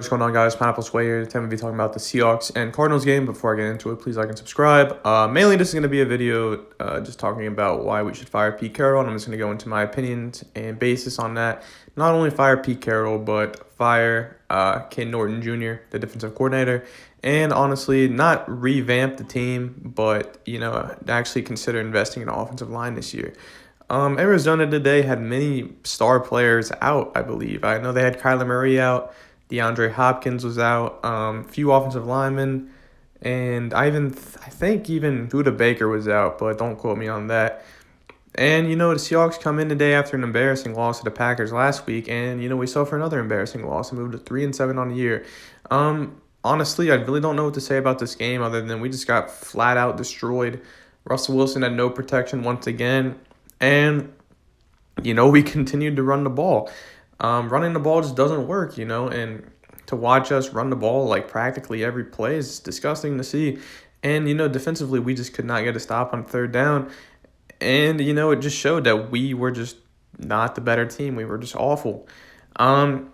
What's going on, guys? Pineapple Sway here. Today I'm going to be talking about the Seahawks and Cardinals game. Before I get into it, please like and subscribe. Mainly, this is going to be a video just talking about why we should fire Pete Carroll, and I'm just going to go into my opinions and basis on that. Not only fire Pete Carroll, but fire Ken Norton Jr., the defensive coordinator, and honestly, not revamp the team, but, actually consider investing in an offensive line this year. Arizona today had many star players out, I believe. I know they had Kyler Murray out. DeAndre Hopkins was out, few offensive linemen, and I think even Buda Baker was out, but don't quote me on that. And, the Seahawks come in today after an embarrassing loss to the Packers last week, and, we suffer another embarrassing loss and moved to 3-7 on the year. Honestly, I really don't know what to say about this game other than we just got flat out destroyed. Russell Wilson had no protection once again, and, we continued to run the ball. Running the ball just doesn't work, and to watch us run the ball like practically every play is disgusting to see. And, defensively, we just could not get a stop on third down. And, it just showed that we were just not the better team. We were just awful. But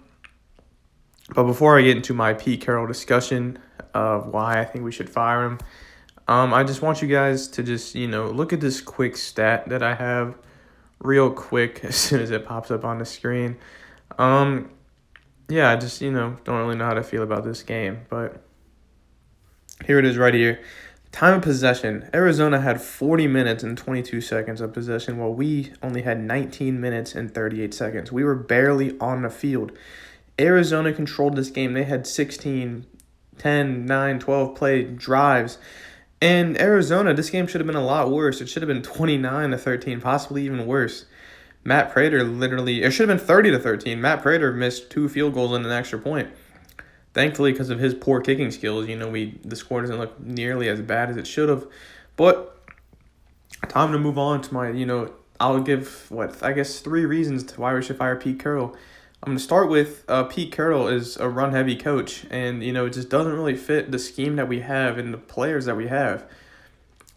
before I get into my Pete Carroll discussion of why I think we should fire him, I just want you guys to just, look at this quick stat that I have real quick as soon as it pops up on the screen. I just, don't really know how to feel about this game, but here it is right here. Time of possession. Arizona had 40 minutes and 22 seconds of possession, while we only had 19 minutes and 38 seconds. We were barely on the field. Arizona controlled this game. They had 16, 10, 9, 12 play drives. And Arizona, this game should have been a lot worse. It should have been 29-13, possibly even worse. Matt Prater it should have been 30-13. Matt Prater missed 2 field goals and an extra point. Thankfully, because of his poor kicking skills, the score doesn't look nearly as bad as it should have. But time to move on to my, I'll give, 3 reasons to why we should fire Pete Carroll. I'm going to start with Pete Carroll is a run-heavy coach, and, it just doesn't really fit the scheme that we have and the players that we have.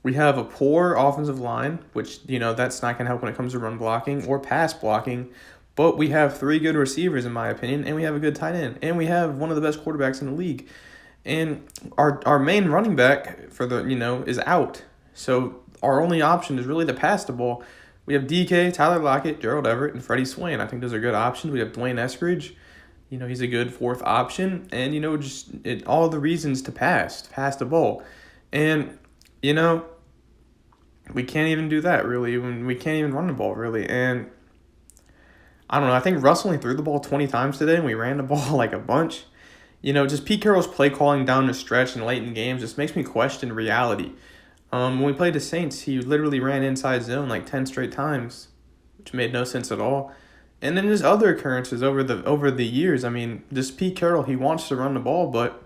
We have a poor offensive line, which, that's not going to help when it comes to run blocking or pass blocking. But we have 3 good receivers, in my opinion, and we have a good tight end. And we have one of the best quarterbacks in the league. And our main running back for the, is out. So our only option is really to pass the ball. We have DK, Tyler Lockett, Gerald Everett, and Freddie Swain. I think those are good options. We have Dwayne Eskridge. He's a good 4th option. And, all the reasons to pass the ball. And, we can't even do that, really. We can't even run the ball, really. And I don't know. I think Russ only threw the ball 20 times today, and we ran the ball like a bunch. Just Pete Carroll's play calling down the stretch and late in games just makes me question reality. When we played the Saints, he literally ran inside zone like 10 straight times, which made no sense at all. And then there's other occurrences over the years. I mean, this Pete Carroll, he wants to run the ball, but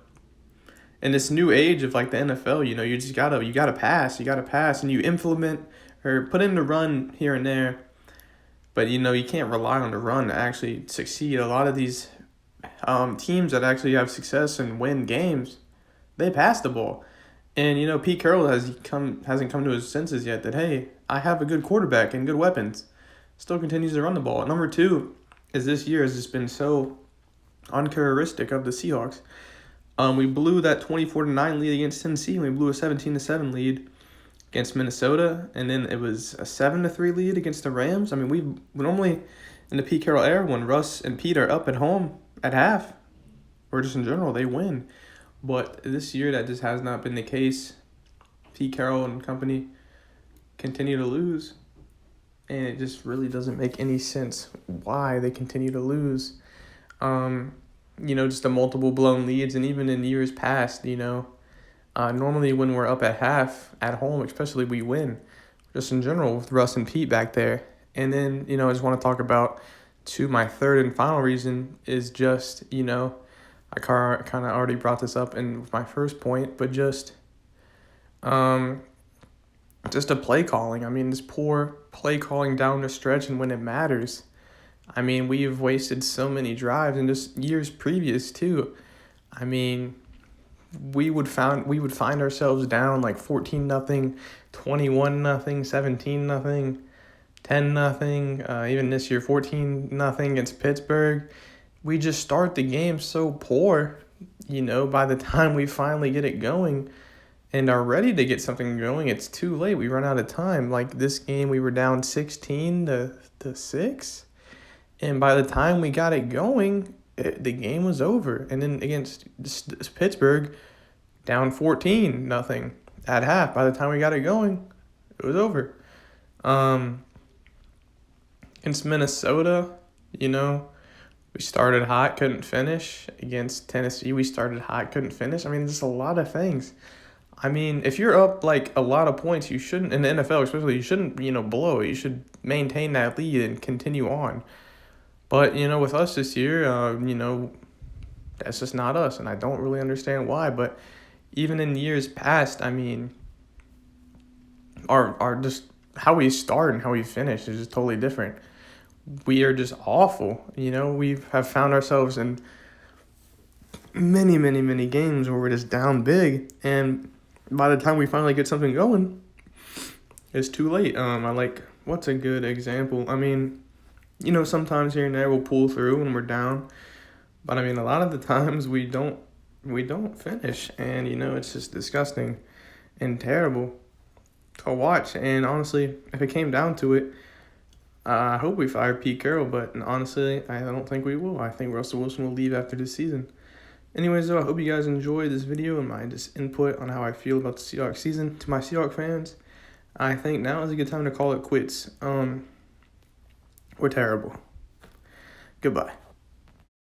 in this new age of like the NFL, you just gotta pass, and you implement or put in the run here and there. But you can't rely on the run to actually succeed. A lot of these teams that actually have success and win games, they pass the ball. And Pete Carroll hasn't come to his senses yet that, hey, I have a good quarterback and good weapons. Still continues to run the ball. Number 2 is this year has just been so uncharacteristic of the Seahawks. We blew that 24-9 lead against Tennessee. We blew a 17-7 lead against Minnesota, and then it was a 7-3 lead against the Rams. I mean, we normally in the Pete Carroll era, when Russ and Pete are up at home at half, or just in general, they win. But this year, that just has not been the case. Pete Carroll and company continue to lose, and it just really doesn't make any sense why they continue to lose. Just the multiple blown leads, and even in years past, normally when we're up at half at home, especially, we win. Just in general with Russ and Pete back there. And then, I just want to talk about my third and final reason is just, I kind of already brought this up in my first point, but just a play calling. I mean, this poor play calling down the stretch and when it matters. I mean, we've wasted so many drives in just years previous too. I mean, we would find ourselves down like 14-0, 21-0, 17-0, 10-0. Even this year, 14-0 against Pittsburgh. we just start the game so poor, by the time we finally get it going and are ready to get something going, it's too late. We run out of time. Like this game, we were down 16 to 6. And by the time we got it going, the game was over. And then against Pittsburgh, down 14-0 at half. By the time we got it going, it was over. Against Minnesota, we started hot, couldn't finish. Against Tennessee, we started hot, couldn't finish. I mean, just a lot of things. I mean, if you're up like a lot of points, you shouldn't, in the NFL especially, you shouldn't, blow it. You should maintain that lead and continue on. But, with us this year, that's just not us. And I don't really understand why. But even in years past, I mean, our just how we start and how we finish is just totally different. We are just awful. We have found ourselves in many, many, many games where we're just down big. And by the time we finally get something going, it's too late. What's a good example? I mean, sometimes here and there we'll pull through when we're down. But, I mean, a lot of the times we don't finish. And, it's just disgusting and terrible to watch. And, honestly, if it came down to it, I hope we fire Pete Carroll. But, honestly, I don't think we will. I think Russell Wilson will leave after this season. Anyways, though, I hope you guys enjoyed this video and my just input on how I feel about the Seahawks season. To my Seahawks fans, I think now is a good time to call it quits. We're terrible. Goodbye.